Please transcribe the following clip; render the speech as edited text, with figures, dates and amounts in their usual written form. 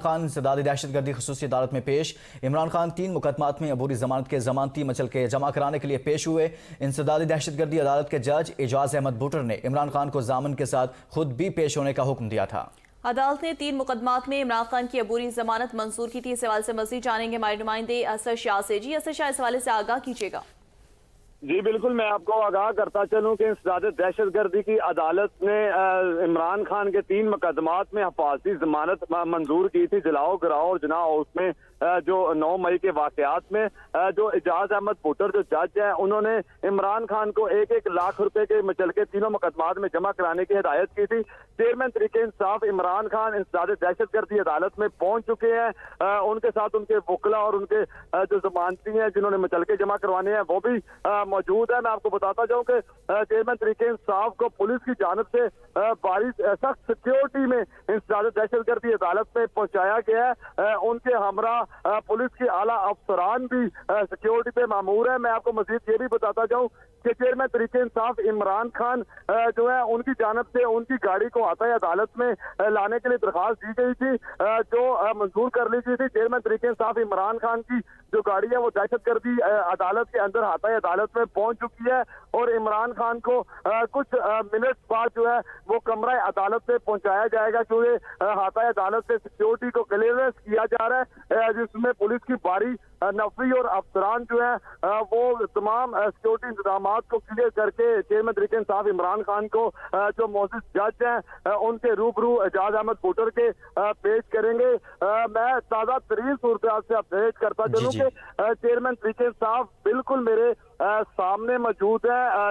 خان انسداد دہشت گردی خصوصی عدالت میں پیش۔ عمران خان 3 مقدمات میں عبوری ضمانت کے ضمانتی مچلکے جمع کرانے کے لیے پیش ہوئے۔ انسداد دہشت گردی عدالت کے جج اعجاز احمد بھٹر نے عمران خان کو ضامن کے ساتھ خود بھی پیش ہونے کا حکم دیا تھا۔ عدالت نے 3 مقدمات میں عمران خان کی عبوری ضمانت منظور کی تھی۔ اس حوالے سے مزید جانیں گے ہمارے نمائندے اسد شاہ سے۔ جی اسد شاہ، اس حوالے سے آگاہ کیجیے گا۔ جی بالکل، میں آپ کو آگاہ کرتا چلوں کہ انسداد دہشت گردی کی عدالت نے عمران خان کے 3 مقدمات میں حفاظتی ضمانت منظور کی تھی۔ جلاؤ گراؤ اور جناح ہاؤس میں جو 9 مئی کے واقعات میں جو اعجاز احمد بھٹر جو جج ہیں انہوں نے عمران خان کو 1-1 لاکھ روپے کے مچلکے تینوں مقدمات میں جمع کرانے کی ہدایت کی تھی۔ چیئرمین تحریک انصاف عمران خان انسداد دہشت گردی عدالت میں پہنچ چکے ہیں۔ ان کے ساتھ ان کے وکلا اور ان کے جو ضمانتی ہیں جنہوں نے مچلکے جمع کروانے ہیں وہ بھی موجود ہے۔ میں آپ کو بتاتا جاؤں کہ چیئرمین تحریک انصاف کو پولیس کی جانب سے بھاری سخت سیکیورٹی میں انسداد دہشت گردی عدالت میں پہنچایا گیا ہے۔ ان کے ہمراہ پولیس کے اعلیٰ افسران بھی سیکیورٹی پہ مامور ہیں۔ میں آپ کو مزید یہ بھی بتاتا جاؤں کہ چیئرمین تحریک انصاف عمران خان جو ہے ان کی جانب سے ان کی گاڑی کو احاطۂ عدالت میں لانے کے لیے درخواست دی گئی تھی جو منظور کر لی گئی تھی۔ چیئرمین تحریک انصاف عمران خان کی جو گاڑی ہے وہ دہشت گردی عدالت کے اندر احاطۂ عدالت میں پہنچ چکی ہے اور عمران خان کو کچھ منٹ بعد جو ہے وہ کمرہ عدالت میں پہنچایا جائے گا، کیونکہ احاطۂ عدالت سے سیکیورٹی کو کلیئرنس کیا جا رہا ہے جس میں پولیس کی باری نفری اور افسران جو ہیں وہ تمام سیکیورٹی انتظامات کو کلیئر کر کے چیئرمین تحریک انصاف عمران خان کو جو معزز جج ہیں ان کے روبرو اعجاز احمد بھٹر کے پیش کریں گے۔ میں تازہ ترین صورتحال سے اپڈیٹ کرتا چلوں کہ چیئرمین تحریک انصاف بالکل میرے سامنے موجود ہے۔